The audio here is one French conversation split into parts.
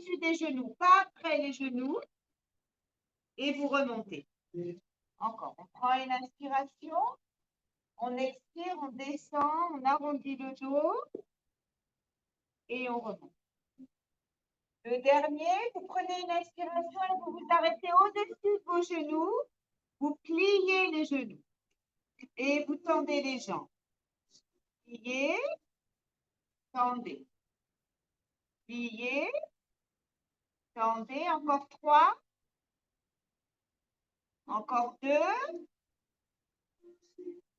au-dessus des genoux, pas après les genoux. Et vous remontez. Encore. On prend une inspiration. On expire, on descend, on arrondit le dos. Et on remonte. Le dernier, vous prenez une inspiration et vous vous arrêtez au-dessus de vos genoux. Vous pliez les genoux. Et vous tendez les jambes. Pliez, tendez. Pliez, tendez. Encore 3. Encore 2.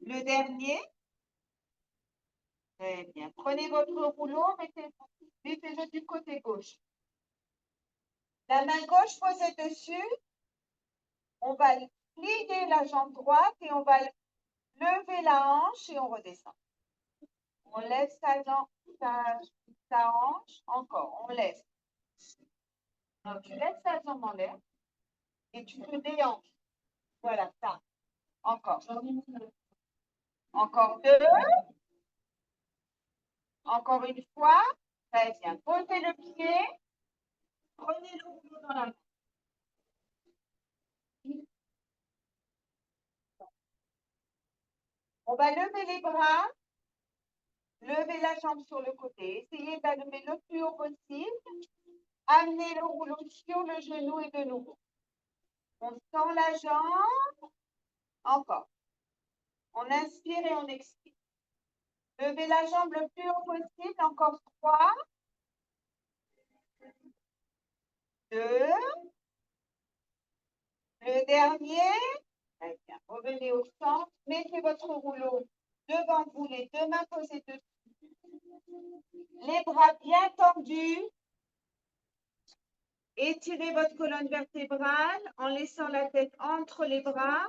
Le dernier. Très bien. Prenez votre rouleau, mettez-le du côté gauche. La main gauche posée dessus. On va plier la jambe droite et on va lever la hanche et on redescend. On lève sa hanche. Encore, on lève. Donc, tu lèves ta jambe en l'air et tu te déhanches. Voilà, ça. Encore. Encore 2. Encore une fois. Très bien. Posez le pied. Prenez le rouleau dans la main. On va lever les bras. Levez la jambe sur le côté. Essayez d'allumer le plus haut possible. Amenez le rouleau sur le genou et de nouveau. On tend la jambe. Encore. On inspire et on expire. Levez la jambe le plus haut possible. Encore 3. 2. Le dernier. Très bien. Revenez au centre. Mettez votre rouleau devant vous, les deux mains posées dessus. Les bras bien tendus. Étirez votre colonne vertébrale en laissant la tête entre les bras.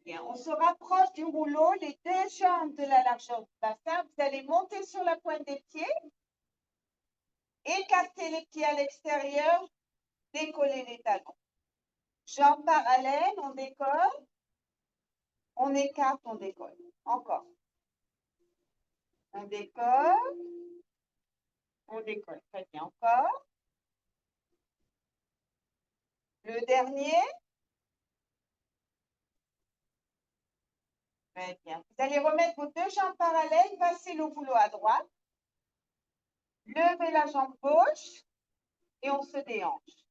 Bien, on se rapproche du rouleau, les deux jambes de la largeur du bassin. Vous allez monter sur la pointe des pieds. Écartez les pieds à l'extérieur. Décollez les talons. Jambes parallèles, on décolle. On écarte, on décolle. Encore. On décolle. On décolle. Très bien. Encore. Le dernier. Très bien. Vous allez remettre vos deux jambes parallèles. Passez le rouleau à droite. Levez la jambe gauche. Et on se déhanche.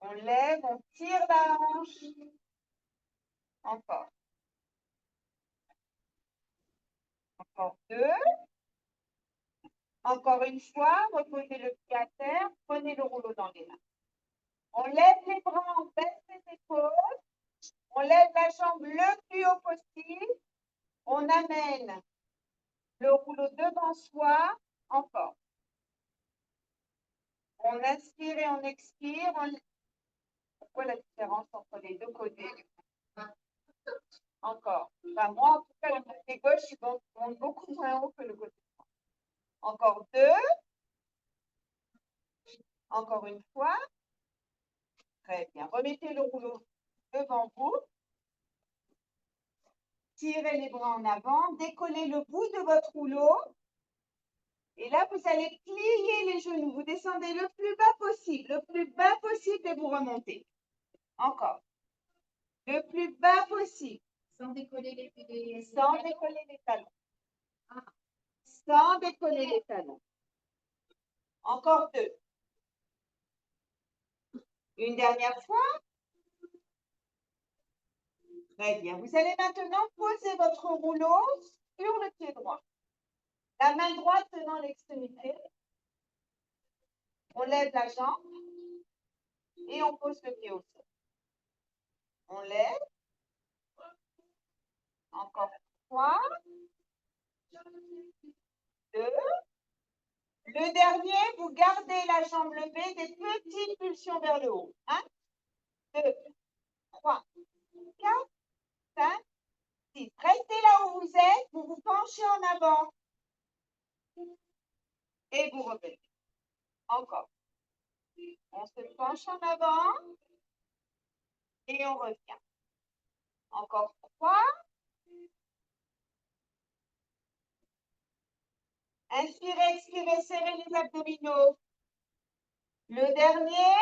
On lève, on tire la hanche. Encore. Encore 2. Encore une fois, reposez le pied à terre, prenez le rouleau dans les mains. On lève les bras, on baisse les épaules. On lève la jambe le plus haut possible. On amène le rouleau devant soi. Encore. On inspire et on expire. Pourquoi la différence entre les deux côtés? Encore. Enfin, moi, en tout cas, le côté gauche, il monte beaucoup moins haut que le côté droit. Encore 2. Encore une fois. Très bien. Remettez le rouleau devant vous. Tirez les bras en avant. Décollez le bout de votre rouleau. Et là, vous allez plier les genoux. Vous descendez le plus bas possible. Le plus bas possible et vous remontez. Encore. Le plus bas possible. Sans décoller les talons. Sans décoller les talons. Encore 2. Une dernière fois. Très bien. Vous allez maintenant poser votre rouleau sur le pied droit. La main droite tenant l'extrémité. On lève la jambe et on pose le pied au sol. On lève. Encore 3. 2. Le dernier, vous gardez la jambe levée, des petites pulsions vers le haut. 1, 2, 3, 4, 5, 6. Restez là où vous êtes, vous vous penchez en avant. Et vous revenez. Encore. On se penche en avant. Et on revient. Encore 3. Inspirez, expirez, serrez les abdominaux. Le dernier,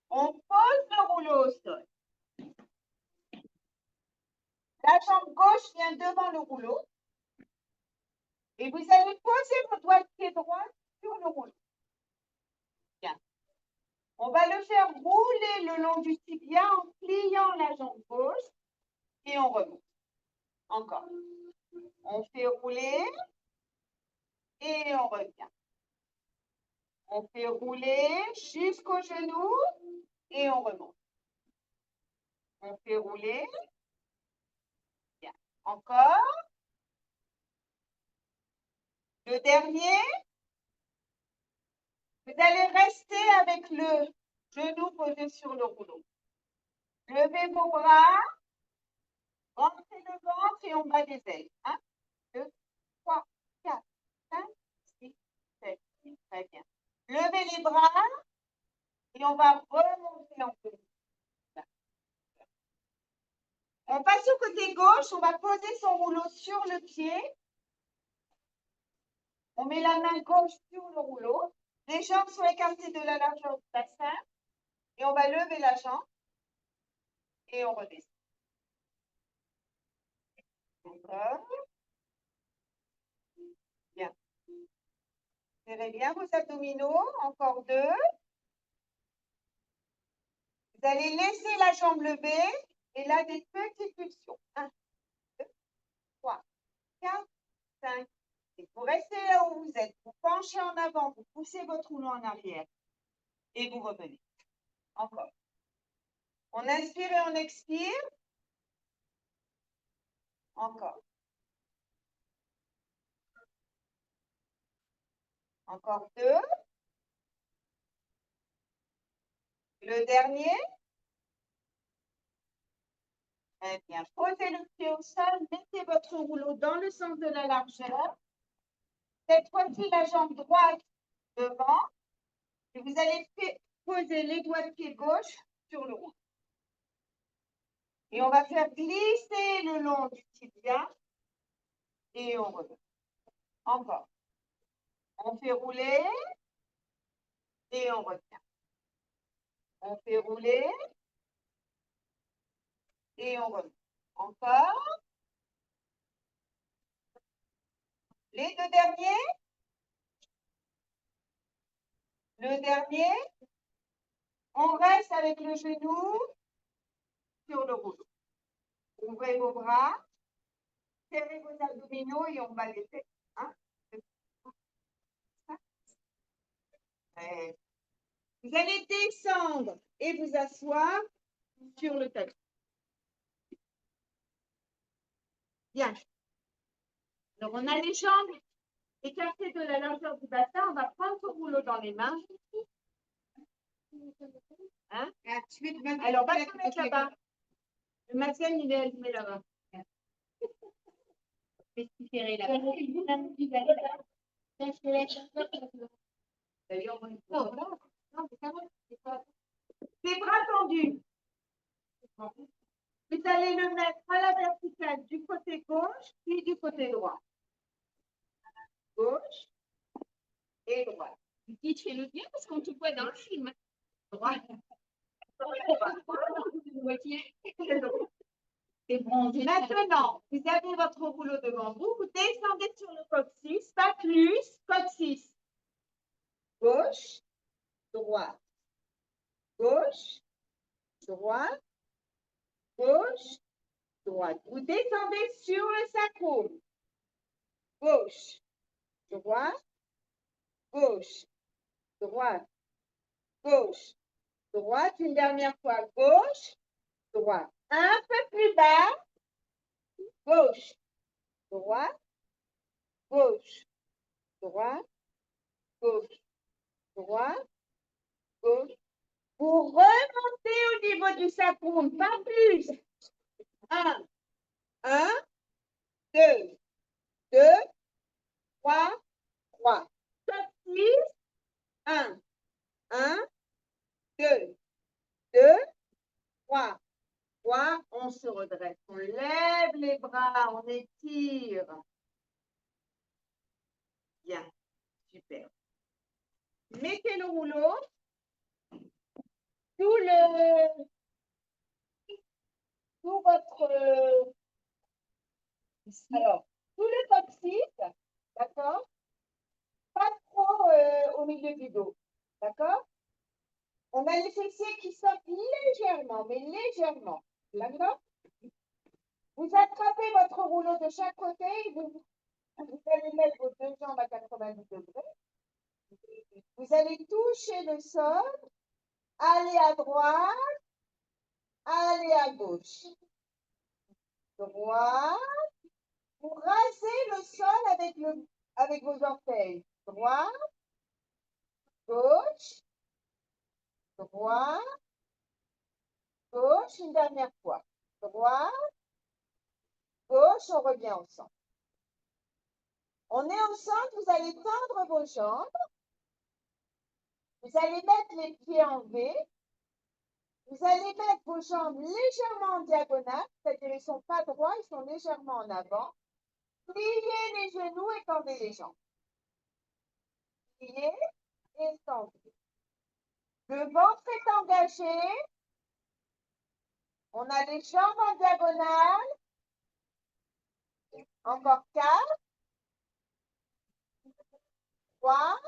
on pose le rouleau au sol. La jambe gauche vient devant le rouleau. Et vous allez poser votre doigt de pied droit sur le rouleau. Bien. On va le faire rouler le long du tibia en pliant la jambe gauche et on remonte. Encore. On fait rouler et on revient. On fait rouler jusqu'au genou et on remonte. On fait rouler. Bien. Encore. Le dernier. Vous allez rester avec le genou posé sur le rouleau. Levez vos bras. Rentrez le ventre et on bat les ailes. 1, 2, 3, 4, 5, 6, 7, 8. Très bien. Levez les bras et on va remonter en position. On passe au côté gauche, on va poser son rouleau sur le pied. On met la main gauche sur le rouleau. Les jambes sont écartées de la largeur du bassin. Et on va lever la jambe. Et on redescend. Encore. Bien. Serrez bien vos abdominaux. Encore 2. Vous allez laisser la jambe levée. Et là, des petites pulsions. 1, 2, 3, 4, 5. Et vous restez là où vous êtes. Vous penchez en avant. Vous poussez votre rouleau en arrière. Et vous revenez. Encore. On inspire et on expire. Encore. Encore 2. Le dernier. Très bien. Posez le pied au sol. Mettez votre rouleau dans le sens de la largeur. Cette fois-ci, la jambe droite devant. Et vous allez poser les doigts de pied gauche sur le rouleau. Et on va faire glisser le long du tibia. Et on revient. Encore. On fait rouler. Et on revient. On fait rouler. Et on revient. Encore. Les 2 derniers. Le dernier. On reste avec le genou sur le rouleau. Ouvrez vos bras. Serrez vos abdominaux et on va les faire. 1, 2, 3, 4, 5. Vous allez descendre et vous asseoir sur le tapis. Bien. Alors, on a les jambes écartées de la largeur du bassin. On va prendre ce rouleau dans les mains. Hein? Alors, on va se mettre là-bas. Le matériel, il est allumé là-bas. Je vais serrer là-bas. Les bras tendus. Vous allez le mettre à la verticale du côté gauche puis du côté droit. Gauche et droite. Dites, fais-le bien parce qu'on te voit dans le film. Droite. Maintenant, vous avez votre rouleau devant vous. Vous descendez sur le coccyx, pas plus. Coccyx. Gauche, droite. Gauche, droite. Gauche, droite. Vous descendez sur le sacrum. Gauche, droite. Gauche, droite. Gauche, droite. Une dernière fois. Gauche, droite. Un peu plus bas. Gauche, droite. Gauche, droite. Gauche, droite. Gauche. Vous remontez au niveau du sacrum, pas plus. 1, 2, 2, 3, 3. 6, 1, 2, 2, 3, 3. On se redresse. On lève les bras, on étire. Bien. mettez le rouleau sous votre alors sous le coccyx, d'accord? Pas trop au milieu du dos, d'accord? On a les fessiers qui sortent légèrement, mais légèrement, d'accord? Vous attrapez votre rouleau de chaque côté et vous allez mettre vos deux jambes à 90 degrés. Vous allez toucher le sol, aller à droite, aller à gauche. Droite. Vous rasez le sol avec vos orteils. Droite, gauche, droite, gauche, une dernière fois. Droite, gauche, on revient au centre. On est au centre, vous allez tendre vos jambes. Vous allez mettre les pieds en V. Vous allez mettre vos jambes légèrement en diagonale, c'est-à-dire ils ne sont pas droits, ils sont légèrement en avant. Pliez les genoux et tendez les jambes. Pliez et tendez. Le ventre est engagé. On a les jambes en diagonale. Encore 4. 3.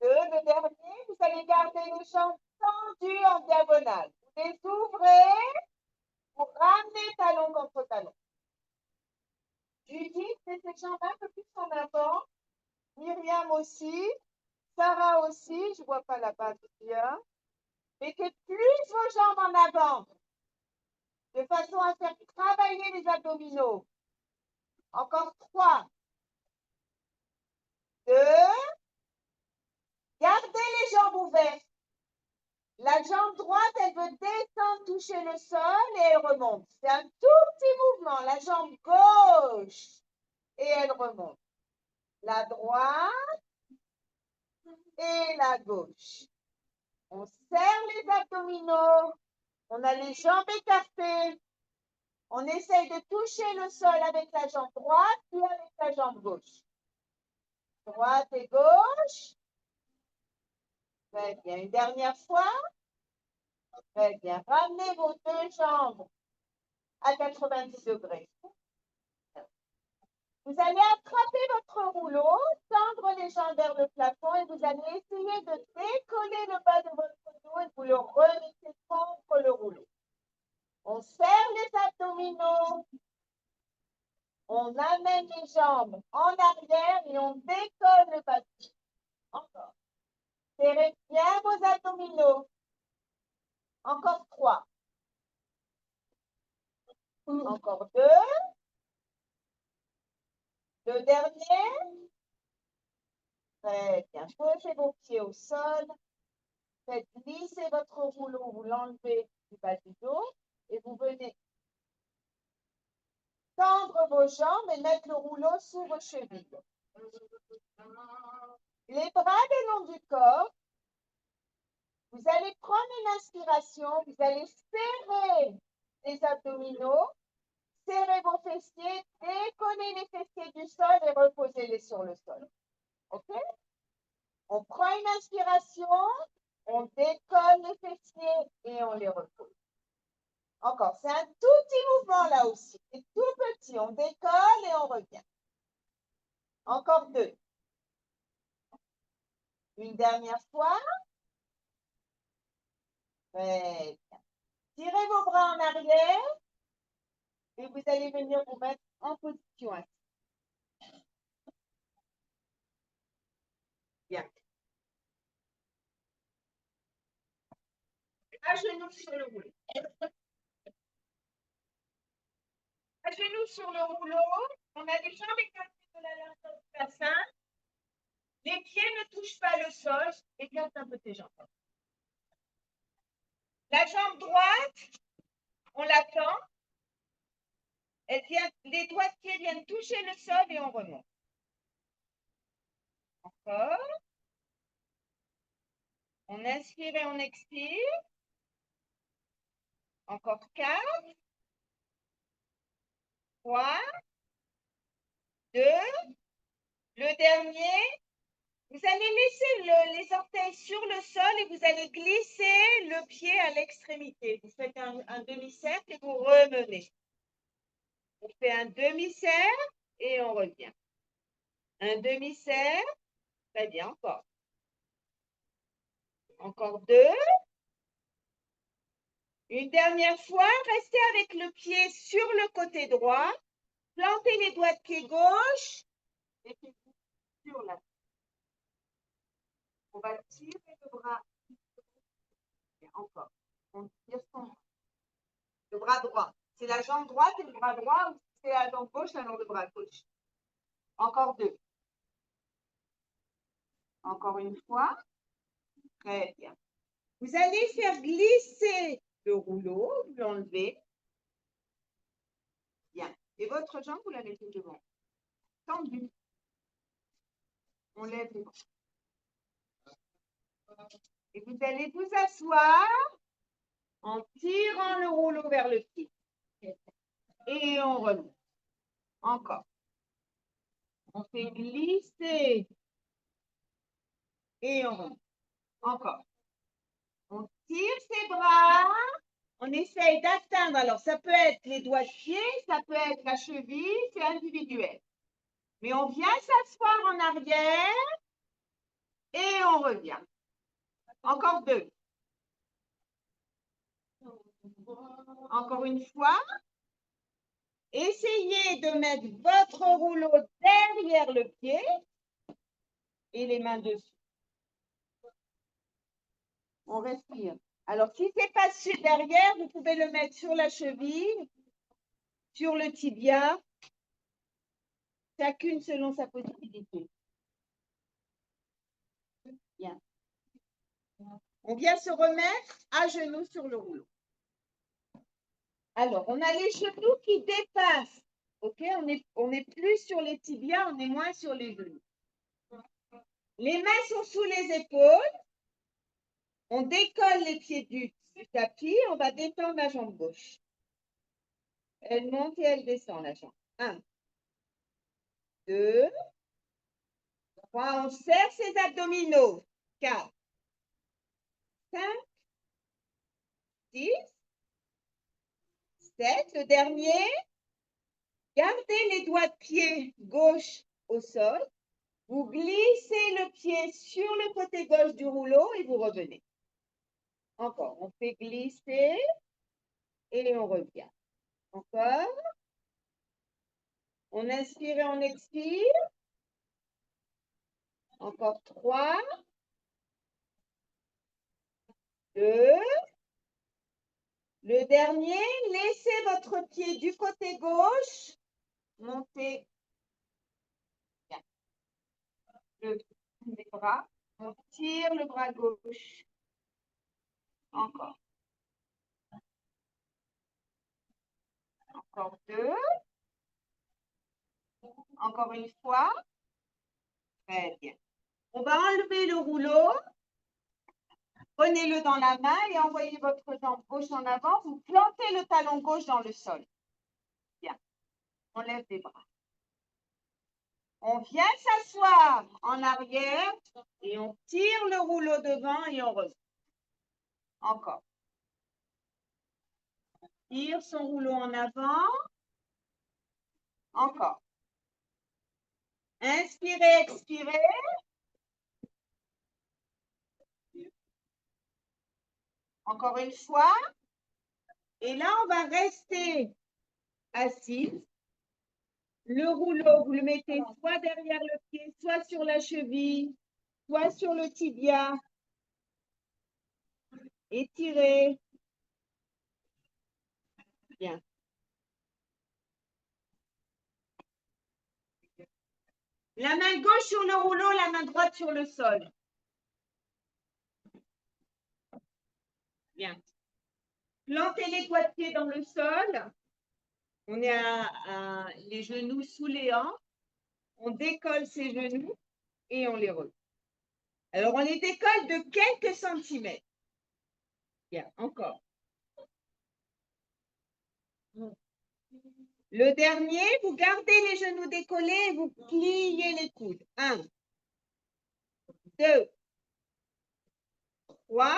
2. Le dernier. Vous allez garder les jambes tendues en diagonale. Vous les ouvrez. Vous ramenez talon contre talon. Judith, c'est ses jambes un peu plus en avant. Myriam aussi. Sarah aussi. Je ne vois pas la base bien. Mettez plus vos jambes en avant. De façon à faire travailler les abdominaux. Encore 3. 2. Gardez les jambes ouvertes. La jambe droite, elle veut descendre, toucher le sol et elle remonte. C'est un tout petit mouvement. La jambe gauche et elle remonte. La droite et la gauche. On serre les abdominaux. On a les jambes écartées. On essaye de toucher le sol avec la jambe droite puis avec la jambe gauche. Droite et gauche. Très bien. Une dernière fois. Très bien. Ramenez vos deux jambes à 90 degrés. Vous allez attraper votre rouleau, tendre les jambes vers le plafond et vous allez essayer de décoller le bas de votre dos et vous le remettez contre le rouleau. On serre les abdominaux. On amène les jambes en arrière et on décolle le bas. Encore. Serrez bien vos abdominaux. Encore 3. Encore 2. Le dernier. Très bien. Posez vos pieds au sol. Faites glisser votre rouleau. Vous l'enlevez du bas du dos. Et vous venez tendre vos jambes et mettre le rouleau sous vos chevilles. Les bras le long du corps. Vous allez prendre une inspiration. Vous allez serrer les abdominaux. Serrez vos fessiers. Décollez les fessiers du sol et reposez-les sur le sol. OK? On prend une inspiration. On décolle les fessiers et on les repose. Encore, c'est un tout petit mouvement là aussi. C'est tout petit. On décolle et on revient. Encore 2. Une dernière fois. Très bien. Tirez vos bras en arrière et vous allez venir vous mettre en position assise. Bien. À genoux sur le rouleau. À genoux sur le rouleau. On a les jambes écartées de la largeur du bassin. Les pieds ne touchent pas le sol. Écarte un peu tes jambes. La jambe droite, on la tend. Les doigts de pied viennent toucher le sol et on remonte. Encore. On inspire et on expire. Encore 4. 3. 2. Le dernier. Vous allez le sol et vous allez glisser le pied à l'extrémité. Vous faites un demi-cercle et vous remenez. On fait un demi-cercle et on revient. Un demi-cercle. Très bien, encore. Encore 2. Une dernière fois, restez avec le pied sur le côté droit. Plantez les doigts de pied gauche. Et puis sur la. On va tirer le bras. Encore. On tire le bras droit. C'est la jambe droite et le bras droit, ou c'est la jambe gauche, alors le bras gauche. Encore 2. Encore une fois. Très bien. Vous allez faire glisser le rouleau, vous l'enlevez. Bien. Et votre jambe, vous la mettez devant. Tendue. On lève les bras. Et vous allez vous asseoir en tirant le rouleau vers le pied. Et on remonte. Encore. On fait glisser. Et on remonte. Encore. On tire ses bras. On essaye d'atteindre. Alors, ça peut être les doigts de pied, ça peut être la cheville, c'est individuel. Mais on vient s'asseoir en arrière et on revient. Encore 2. Encore une fois. Essayez de mettre votre rouleau derrière le pied et les mains dessus. On respire. Alors, si ce n'est pas derrière, vous pouvez le mettre sur la cheville, sur le tibia, chacune selon sa possibilité. Bien. On vient se remettre à genoux sur le rouleau. Alors, on a les genoux qui dépassent. OK, on est plus sur les tibias, on est moins sur les genoux. Les mains sont sous les épaules. On décolle les pieds du tapis. On va détendre la jambe gauche. Elle monte et elle descend la jambe. 1, 2, 3. On serre ses abdominaux. 4, 5, 6, 7. Le dernier. Gardez les doigts de pied gauche au sol. Vous glissez le pied sur le côté gauche du rouleau et vous revenez. Encore. On fait glisser et on revient. Encore. On inspire et on expire. Encore 3. 2. Le dernier, laissez votre pied du côté gauche. Montez. Bien. Les bras. On tire le bras gauche. Encore. Encore 2. Encore une fois. Très bien. On va enlever le rouleau. Prenez-le dans la main et envoyez votre jambe gauche en avant. Vous plantez le talon gauche dans le sol. Bien. On lève les bras. On vient s'asseoir en arrière et on tire le rouleau devant et on revient. Encore. Tire son rouleau en avant. Encore. Inspirez, expirez. Encore une fois. Et là, on va rester assis. Le rouleau, vous le mettez soit derrière le pied, soit sur la cheville, soit sur le tibia. Étirez. Bien. La main gauche sur le rouleau, la main droite sur le sol. Bien. Plantez les doigts de pied dans le sol. On est les genoux sous les hanches. On décolle ses genoux et on les relève. Alors, on les décolle de quelques centimètres. Bien, encore. Le dernier, vous gardez les genoux décollés et vous pliez les coudes. 1, 2, 3,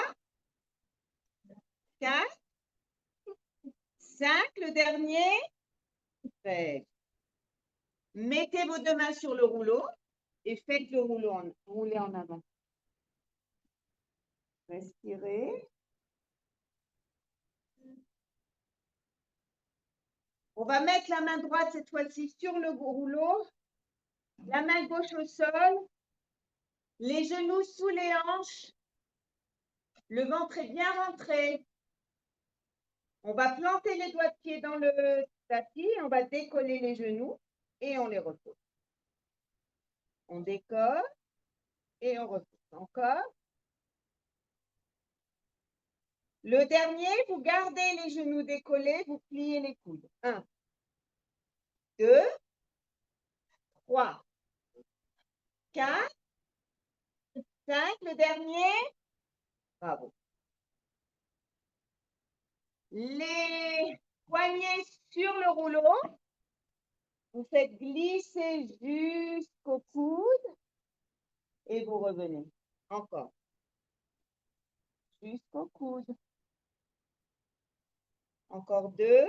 4, 5. Le dernier. 13. Mettez vos deux mains sur le rouleau et faites le rouler en avant. Respirez. On va mettre la main droite cette fois-ci sur le rouleau, la main gauche au sol, les genoux sous les hanches, le ventre est bien rentré. On va planter les doigts de pied dans le tapis, on va décoller les genoux et on les repose. On décolle et on repose. Encore. Le dernier, vous gardez les genoux décollés, vous pliez les coudes. 1, 2, 3, 4, 5. Le dernier. Bravo. Les poignets sur le rouleau. Vous faites glisser jusqu'au coude et vous revenez. Encore. Jusqu'au coude. Encore 2.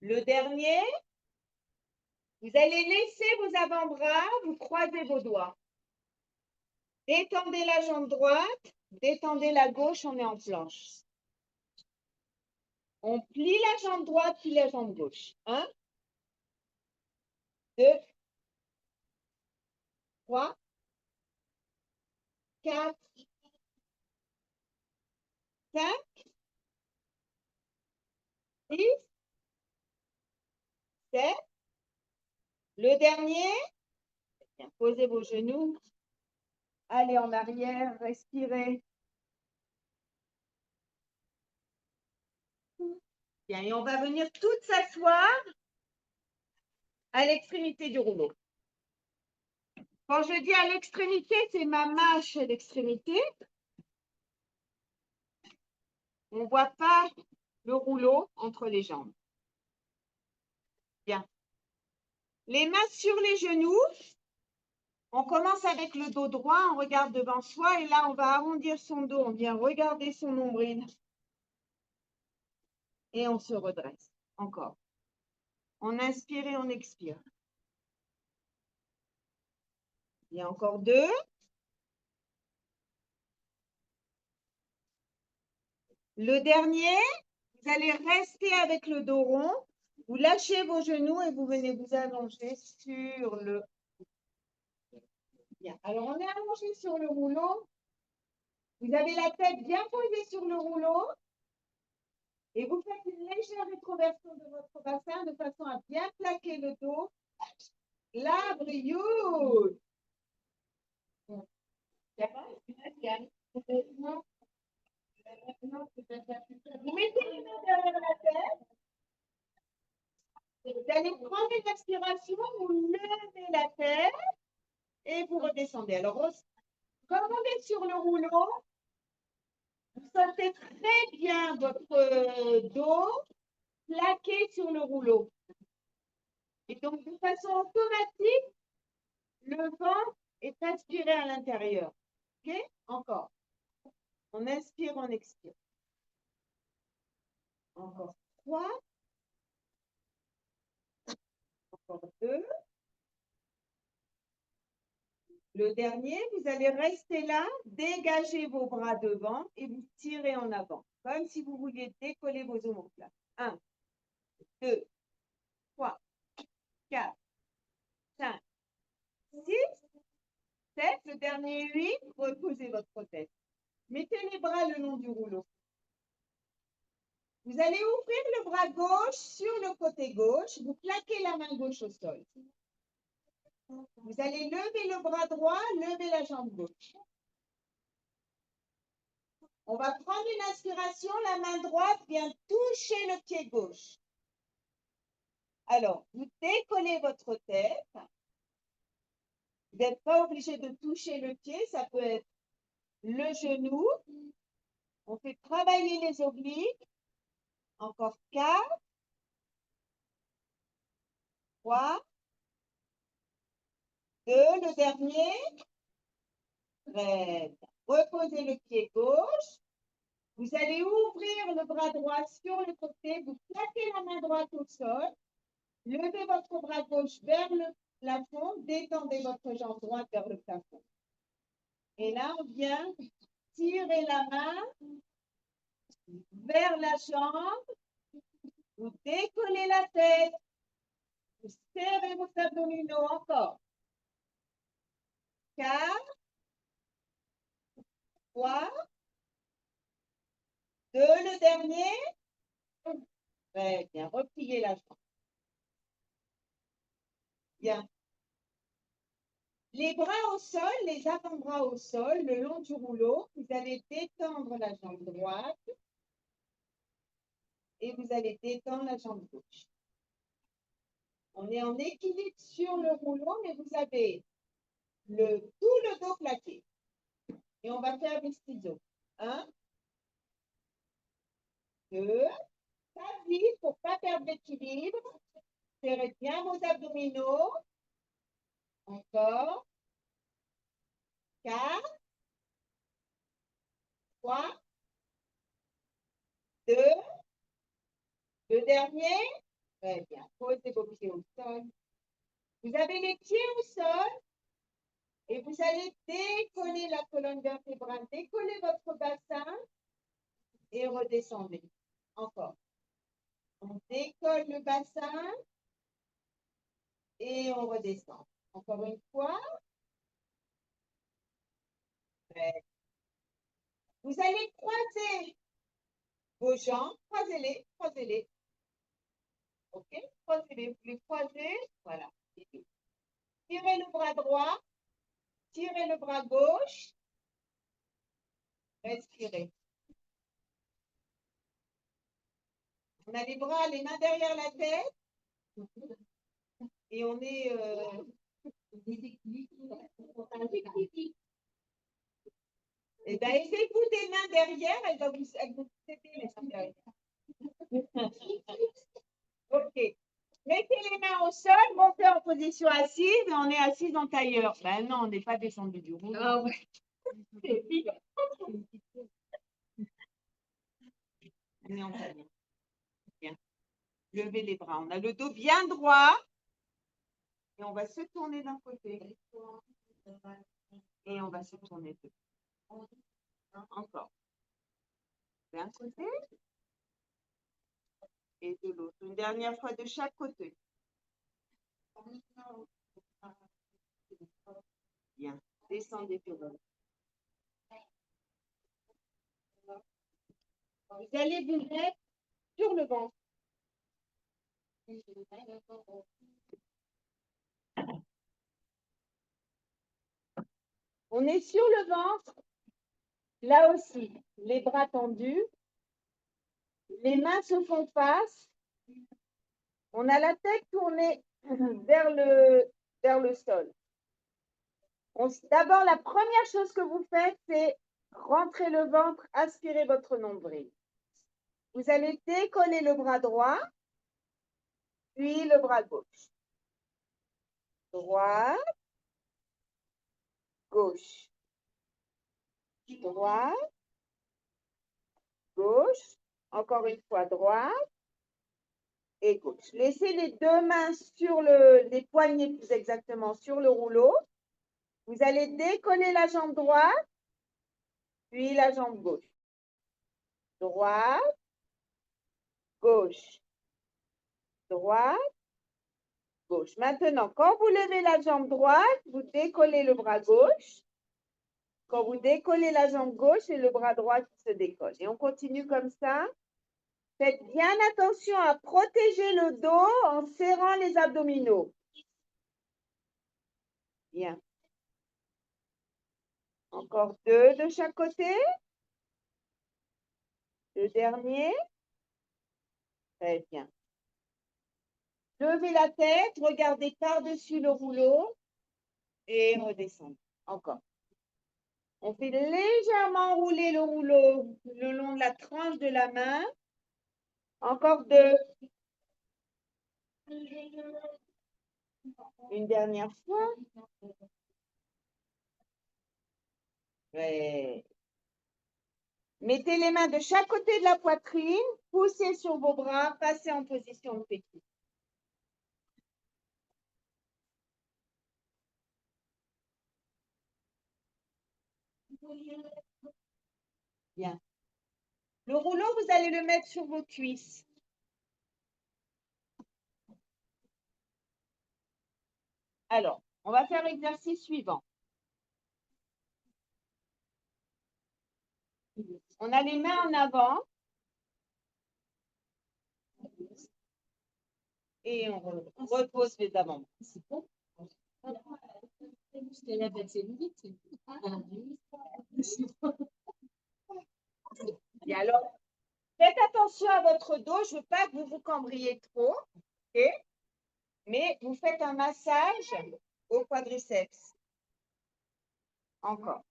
Le dernier. Vous allez laisser vos avant-bras, vous croisez vos doigts. Détendez la jambe droite, détendez la gauche, on est en planche. On plie la jambe droite, puis la jambe gauche. 1, 2, 3, 4, 5, 6, 7. Le dernier. Bien, posez vos genoux. Allez en arrière, respirez. Bien, et on va venir toutes s'asseoir à l'extrémité du rouleau. Quand je dis à l'extrémité, c'est ma mâche à l'extrémité. On ne voit pas le rouleau entre les jambes. Bien. Les mains sur les genoux. On commence avec le dos droit, on regarde devant soi et là, on va arrondir son dos. On vient regarder son nombril. Et on se redresse. Encore. On inspire et on expire. Il y a encore 2. Le dernier, vous allez rester avec le dos rond. Vous lâchez vos genoux et vous venez vous allonger sur le... Bien. Alors, on est allongé sur le rouleau. Vous avez la tête bien posée sur le rouleau. Et vous faites une légère rétroversion de votre bassin de façon à bien plaquer le dos. La brioche. Vous mettez les mains derrière la tête. Vous allez prendre une inspiration, vous levez la tête et vous redescendez. Alors, comme on est sur le rouleau, vous sentez très bien votre dos plaqué sur le rouleau. Et donc, de façon automatique, le ventre est aspiré à l'intérieur. OK? Encore. On inspire, on expire. Encore 3. Encore 2. Le dernier, vous allez rester là, dégager vos bras devant et vous tirez en avant, comme si vous vouliez décoller vos omoplates. 1, 2, 3, 4, 5, 6, 7. Le dernier 8, reposez votre tête. Mettez les bras le long du rouleau. Vous allez ouvrir le bras gauche sur le côté gauche. Vous plaquez la main gauche au sol. Vous allez lever le bras droit, lever la jambe gauche. On va prendre une inspiration, la main droite vient toucher le pied gauche. Alors, vous décollez votre tête. Vous n'êtes pas obligé de toucher le pied, ça peut être le genou. On fait travailler les obliques. Encore 4, 3, 2, le dernier. Très bien. Reposez le pied gauche. Vous allez ouvrir le bras droit sur le côté. Vous plaquez la main droite au sol. Levez votre bras gauche vers le plafond. Détendez votre jambe droite vers le plafond. Et là, on vient tirer la main vers la jambe. Vous décollez la tête. Vous serrez vos abdominaux encore. 4, 3, 2, le dernier. Très bien. Repliez la jambe. Bien. Les bras au sol, les avant-bras au sol, le long du rouleau. Vous allez détendre la jambe droite et vous allez détendre la jambe gauche. On est en équilibre sur le rouleau, mais vous avez tout le dos plaqué. Et on va faire des ciseaux. 1, 2, ça vite pour ne pas perdre l'équilibre. Serrez bien vos abdominaux. Encore. 4, 3, 2, le dernier. Très bien. Posez vos pieds au sol. Vous avez les pieds au sol et vous allez décoller la colonne vertébrale, décoller votre bassin et redescendez. Encore. On décolle le bassin et on redescend. Encore une fois. Vous allez croiser vos jambes. Croisez-les, croisez-les. OK? Croisez-les, vous les croisez. Voilà. Tirez le bras droit. Tirez le bras gauche. Respirez. On a les bras, les mains derrière la tête. Et on est Eh bien, aidez-vous des mains derrière, elles vont vous aider les mains derrière. OK. Mettez les mains au sol, montez en position assise et on est assise en tailleur. Ben non, on n'est pas descendu du rouleau. Ah ouais. On est en tailleur. Bien. Levez les bras. On a le dos bien droit. Et on va se tourner d'un côté. Et on va se tourner de l'autre. Encore. D'un côté. Et de l'autre. Une dernière fois de chaque côté. Bien. Descendez sur l'autre. Vous allez vous mettre sur le ventre. On est sur le ventre. Là aussi, les bras tendus. Les mains se font face. On a la tête tournée vers le sol. D'abord, la première chose que vous faites, c'est rentrer le ventre, aspirer votre nombril. Vous allez décoller le bras droit, puis le bras gauche. Droite, gauche. Droite, gauche. Encore une fois, droite et gauche. Laissez les deux mains sur les poignets, plus exactement, sur le rouleau. Vous allez décoller la jambe droite, puis la jambe gauche. Droite, gauche. Droite, gauche. Maintenant, quand vous levez la jambe droite, vous décollez le bras gauche. Quand vous décollez la jambe gauche, c'est le bras droit qui se décolle. Et on continue comme ça. Faites bien attention à protéger le dos en serrant les abdominaux. Bien. Encore 2 de chaque côté. Le dernier. Très bien. Levez la tête, regardez par-dessus le rouleau et redescendez. Encore. On fait légèrement rouler le rouleau le long de la tranche de la main. Encore 2. Une dernière fois. Ouais. Mettez les mains de chaque côté de la poitrine, poussez sur vos bras, passez en position de pékin. Bien. Le rouleau, vous allez le mettre sur vos cuisses. Alors, on va faire l'exercice suivant. On a les mains en avant. Et on repose les avant-bras. C'est bon. Et alors, faites attention à votre dos. Je ne veux pas que vous vous cambriez trop. Okay? Mais vous faites un massage au quadriceps. Encore.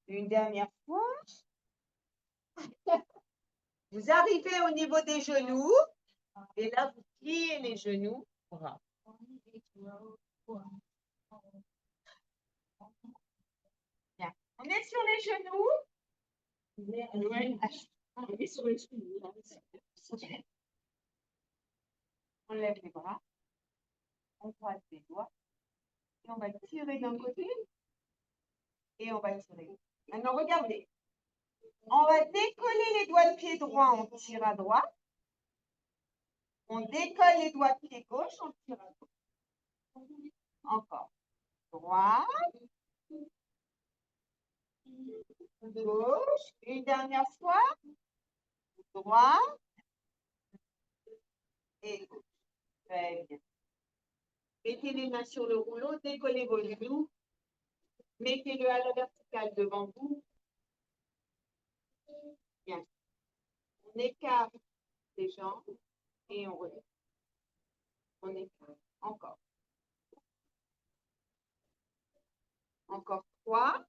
Une dernière fois. Vous arrivez au niveau des genoux. Et là, vous pliez les genoux. Bien. On est sur les genoux. On est sur les genoux. On lève les bras. On croise les doigts. Et on va tirer d'un côté. Et on va tirer. Maintenant, regardez. On va décoller les doigts de pied droit, on tire à droite. On décolle les doigts de pied gauche, on tire à droite. Encore. Droite. Gauche. Une dernière fois. Droite. Et gauche. Très bien. Mettez les mains sur le rouleau, décollez vos genoux. Mettez-le à la verticale devant vous. Bien. On écarte les jambes et on relève. On écarte. Encore. Encore 3.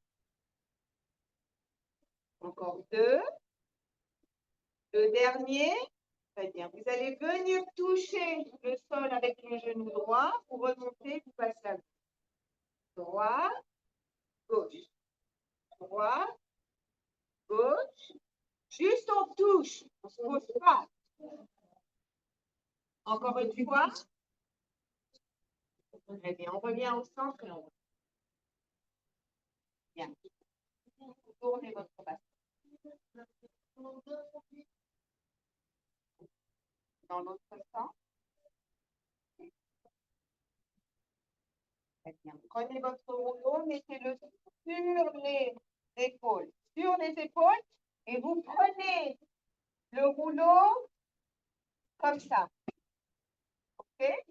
Encore 2. Le dernier. Très bien. Vous allez venir toucher le sol avec le genou droit. Vous remontez, vous passez à gauche. Droite, gauche. Droite, gauche. Juste on touche. On ne se pose pas. Encore une fois. Très bien. On revient au centre et on revient. Bien. Tournez votre bassin. Dans l'autre sens. Très bien. Prenez votre rouleau, mettez-le sur les épaules. Sur les épaules. Et vous prenez le rouleau comme ça. OK? C'est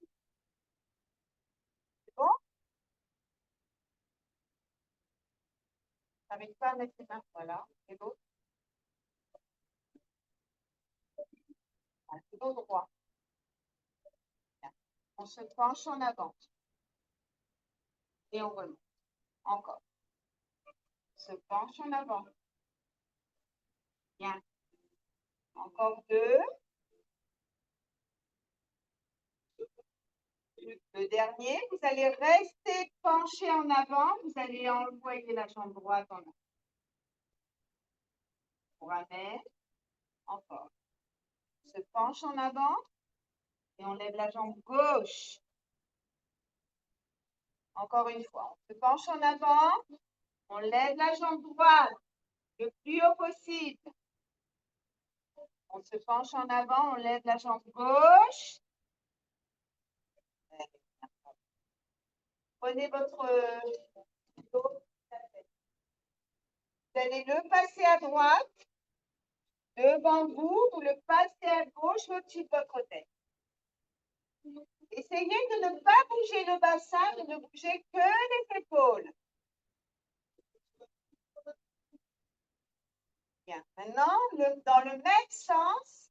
bon? N'arrive pas à mettre les mains. Voilà. Et l'autre. Le dos droit. Bien. On se penche en avant. Et on remonte. Encore. On se penche en avant. Bien. Encore 2. Le dernier, vous allez rester penché en avant. Vous allez envoyer la jambe droite en avant. On ramène. Encore. On se penche en avant. Et on lève la jambe gauche. Encore une fois. On se penche en avant. On lève la jambe droite le plus haut possible. On se penche en avant. On lève la jambe gauche. Prenez votre dos. Vous allez le passer à droite. Devant vous, vous le passez à gauche au-dessus de votre tête. Essayez de ne pas bouger le bassin, de ne bouger que les épaules. Bien. Maintenant, dans le même sens,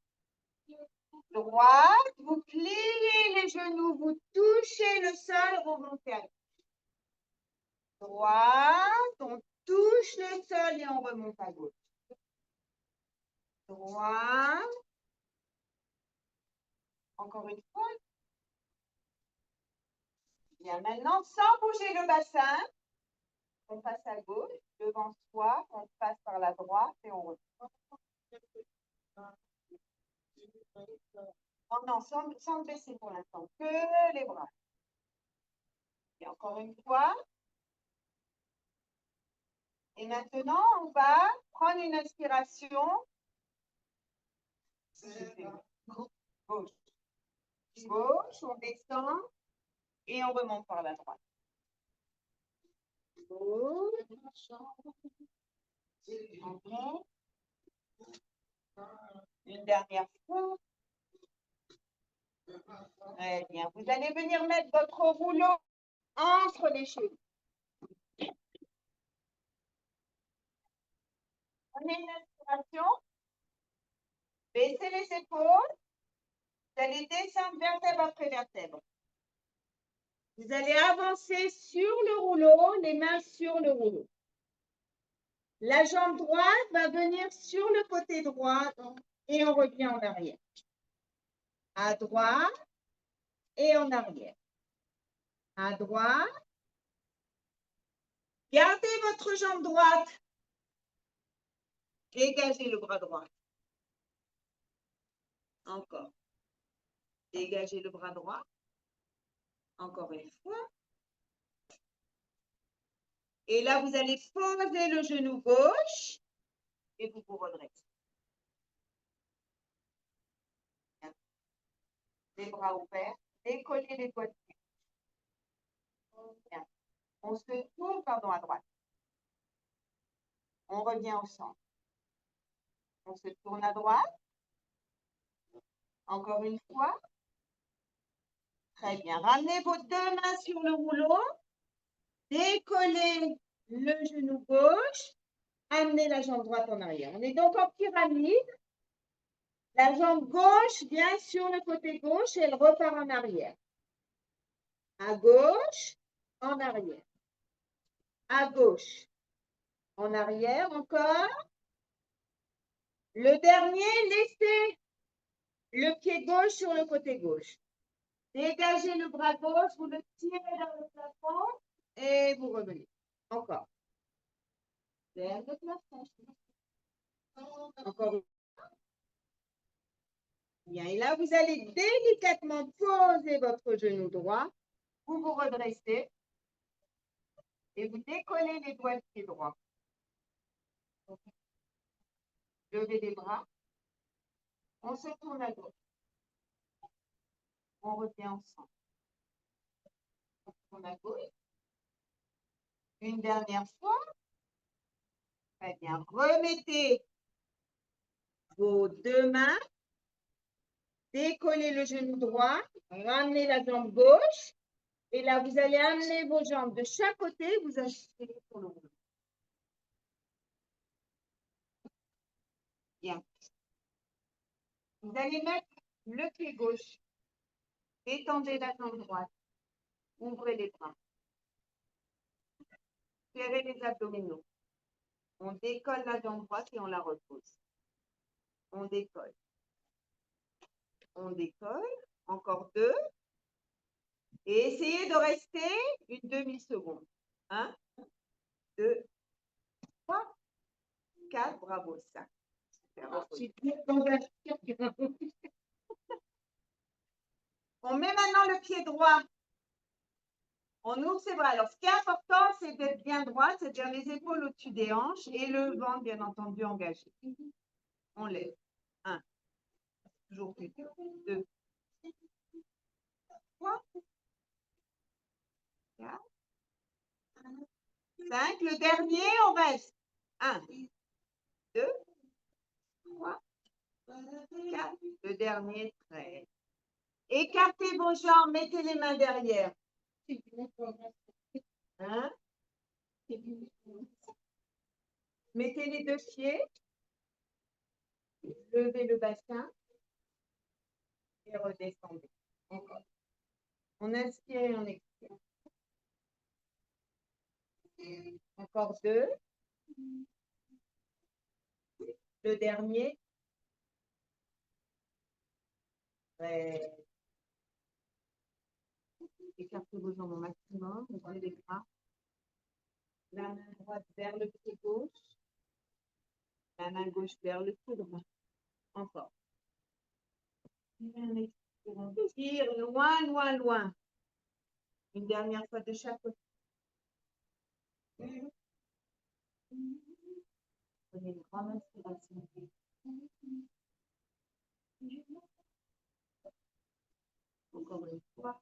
droite, vous pliez les genoux, vous touchez le sol, remontez à gauche. Droite, on touche le sol et on remonte à gauche. Droite. Encore une fois. Bien, maintenant, sans bouger le bassin, On passe à gauche, devant soi, on passe par la droite et on retourne. Oh non, sans baisser pour l'instant, que les bras. Et encore une fois. Et maintenant, on va prendre une inspiration. Gauche. Gauche, on descend et on remonte par la droite. Gauche. Encore. Une dernière fois. Très bien. Vous allez venir mettre votre rouleau entre les cheveux. Prenez une inspiration. Baissez les épaules. Vous allez descendre vertèbre après vertèbre. Vous allez avancer sur le rouleau, les mains sur le rouleau. La jambe droite va venir sur le côté droit et on revient en arrière. À droite et en arrière. À droite. Gardez votre jambe droite. Dégagez le bras droit. Encore. Dégagez le bras droit. Encore une fois. Et là, vous allez poser le genou gauche et vous vous redressez. Les bras ouverts. Décollez les doigts de pied. Bien. On se tourne, pardon, à droite. On revient au centre. On se tourne à droite. Encore une fois. Très bien. Ramenez vos deux mains sur le rouleau. Décollez le genou gauche. Amenez la jambe droite en arrière. On est donc en pyramide. La jambe gauche vient sur le côté gauche et elle repart en arrière. À gauche, en arrière. À gauche, en arrière encore. Le dernier, laissez le pied gauche sur le côté gauche. Dégagez le bras gauche, vous le tirez vers le plafond et vous revenez. Encore. Vers le plafond. Encore. Bien, et là, vous allez délicatement poser votre genou droit. Vous vous redressez et vous décollez les doigts du pied droit. Levez les bras. On se tourne à gauche. On revient ensemble. On se tourne à gauche. Une dernière fois. Très bien. Remettez vos deux mains. Décollez le genou droit. Ramenez la jambe gauche. Et là, vous allez amener vos jambes de chaque côté. Vous ajustez sur le rouleau. Bien. Vous allez mettre le pied gauche. Étendez la jambe droite. Ouvrez les bras. Serrez les abdominaux. On décolle la jambe droite et on la repose. On décolle. On décolle. Encore deux. Et essayez de rester une demi-seconde. 1, 2, 3, 4. Bravo, 5. On met maintenant le pied droit. On ouvre ses bras. Alors, ce qui est important, c'est d'être bien droit, c'est-à-dire les épaules au-dessus des hanches et le ventre, bien entendu, engagé. On lève. 1. Toujours plus. 2. 3. 4. 5. Le dernier, on reste. 1. 2. 3. 4. Le dernier, 13. Écartez vos jambes, mettez les mains derrière. Hein? Mettez les deux pieds. Levez le bassin. Et redescendez. Encore. On inspire et on expire. Encore 2. Le dernier. Écartez vos jambes au maximum. Ouvrez les bras. La main droite vers le pied gauche. La main gauche vers le pied droit. Encore. On tire loin, loin, loin. Une dernière fois de chaque côté. Prenez une grande inspiration. Encore une fois.